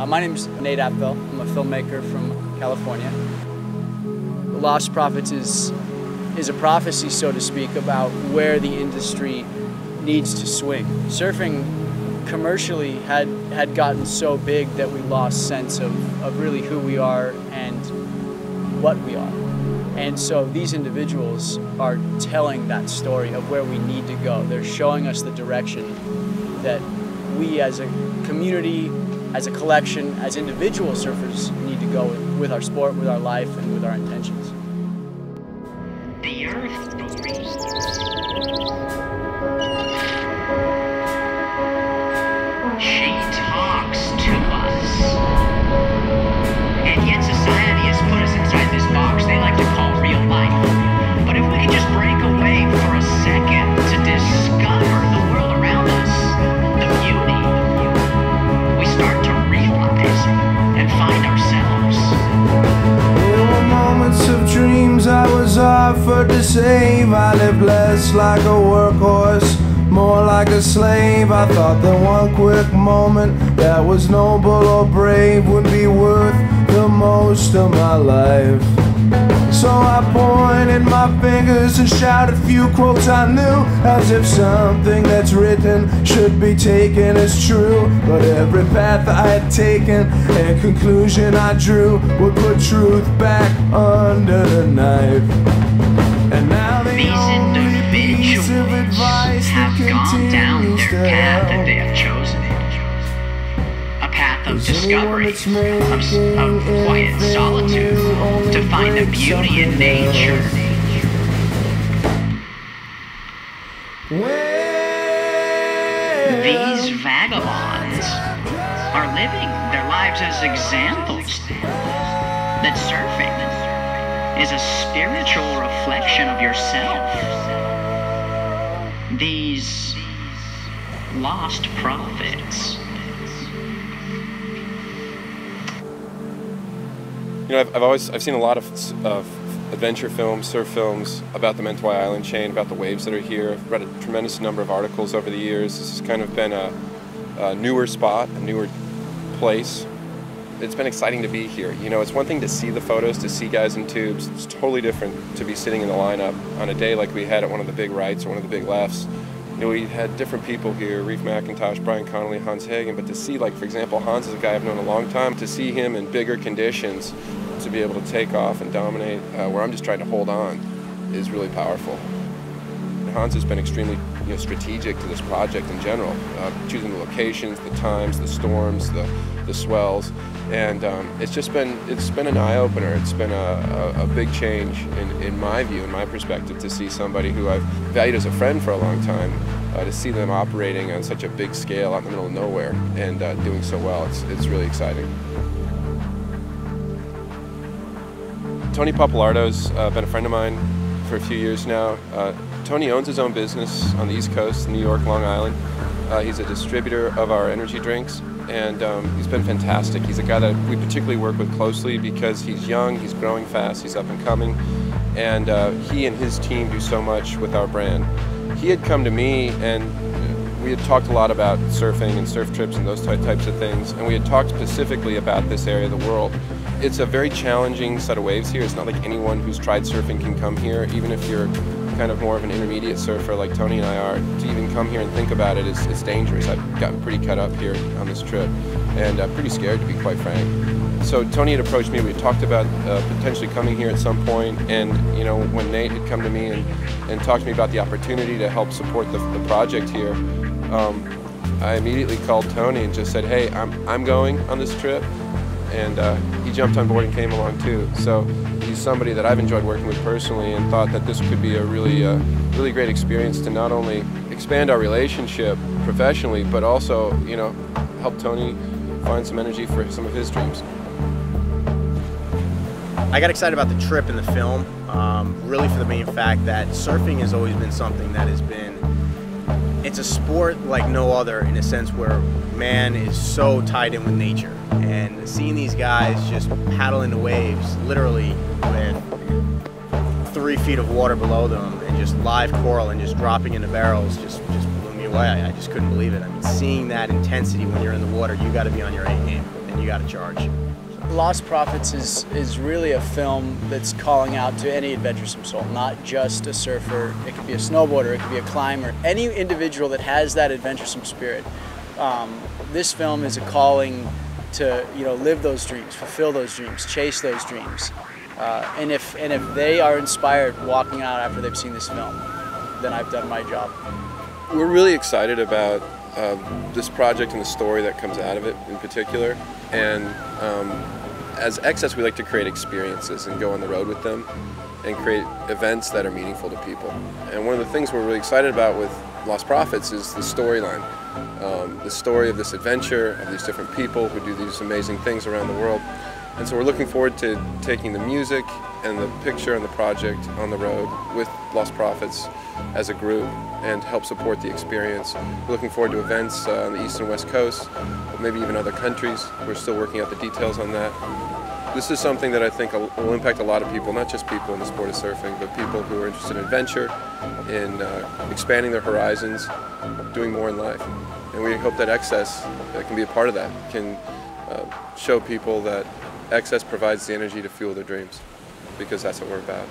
My name is Nate Apfel. I'm a filmmaker from California. The Lost Prophets is a prophecy, so to speak, about where the industry needs to swing. Surfing commercially had gotten so big that we lost sense of really who we are and what we are. And so these individuals are telling that story of where we need to go. They're showing us the direction that we as a community, as a collection, as individual surfers need to go with our sport, with our life, and with our intentions. The Earth breathes. She talks to us. And yet society has put us inside this box they like to call real life. But if we can just break away for a second to discover the world around us, the beauty, we start to realize and find ourselves. There were moments of dreams I was offered to save. I lived less like a workhorse, more like a slave. I thought that one quick moment that was noble or brave would be worth the most of my life. So I pointed my fingers and shouted a few quotes I knew, as if something that's written should be taken as true. But every path I had taken and conclusion I drew would put truth back under the knife. And now the only piece of advice that continues to path that help they have chosen. A path of discovery, of quiet solitude, to find the beauty in nature. These vagabonds are living their lives as examples that surfing is a spiritual reflection of yourself. These lost prophets. You know, I've seen a lot of adventure films, surf films about the Mentawai Island chain, about the waves that are here. I've read a tremendous number of articles over the years. This has kind of been a newer spot, a newer place. It's been exciting to be here. You know, it's one thing to see the photos, to see guys in tubes. It's totally different to be sitting in the lineup on a day like we had at one of the big rights or one of the big lefts. You know, we had different people here, Reef McIntosh, Brian Connolly, Hans Hagen, but to see, like, for example, Hans is a guy I've known a long time, to see him in bigger conditions, to be able to take off and dominate where I'm just trying to hold on is really powerful. And Hans has been extremely strategic to this project in general, choosing the locations, the times, the storms, the swells, and it's been an eye-opener. It's been a big change in my view, in my perspective, to see somebody who I've valued as a friend for a long time, to see them operating on such a big scale out in the middle of nowhere and doing so well. It's really exciting. Tony Pappalardo's been a friend of mine for a few years now. Tony owns his own business on the East Coast, New York, Long Island. He's a distributor of our energy drinks, and he's been fantastic. He's a guy that we particularly work with closely because he's young, he's growing fast, he's up and coming, and he and his team do so much with our brand. He had come to me, and we had talked a lot about surfing and surf trips and those types of things, and we had talked specifically about this area of the world. It's a very challenging set of waves here. It's not like anyone who's tried surfing can come here, even if you're kind of more of an intermediate surfer like Tony and I are. To even come here and think about it, it's dangerous. I've gotten pretty cut up here on this trip, and pretty scared, to be quite frank. So Tony had approached me. We had talked about potentially coming here at some point, and you know, when Nate had come to me and talked to me about the opportunity to help support the project here, I immediately called Tony and just said, hey, I'm going on this trip. And he jumped on board and came along too. So he's somebody that I've enjoyed working with personally, and thought that this could be a really great experience to not only expand our relationship professionally, but also, you know, help Tony find some energy for some of his dreams. I got excited about the trip and the film, really for the main fact that surfing has always been something that has been, it's a sport like no other, in a sense where man is so tied in with nature. And seeing these guys just paddling the waves, literally with 3 feet of water below them, and just live coral and just dropping into barrels just blew me away. I just couldn't believe it. I mean, seeing that intensity when you're in the water, you got to be on your A game. then you got to charge. Lost Prophets is really a film that's calling out to any adventuresome soul, not just a surfer. It could be a snowboarder, it could be a climber, any individual that has that adventuresome spirit. This film is a calling to live those dreams, fulfill those dreams, chase those dreams. And if they are inspired walking out after they've seen this film, then I've done my job. We're really excited about this project and the story that comes out of it in particular. And as Excess, we like to create experiences and go on the road with them and create events that are meaningful to people. And one of the things we're really excited about with Lost Prophets is the storyline. The story of this adventure, of these different people who do these amazing things around the world. And so we're looking forward to taking the music and the picture and the project on the road with Lost Prophets as a group and help support the experience. We're looking forward to events on the East and West Coast, maybe even other countries. We're still working out the details on that. This is something that I think will impact a lot of people, not just people in the sport of surfing, but people who are interested in adventure, in expanding their horizons, doing more in life. And we hope that Excess can be a part of that, can show people that Excess provides the energy to fuel their dreams, because that's what we're about.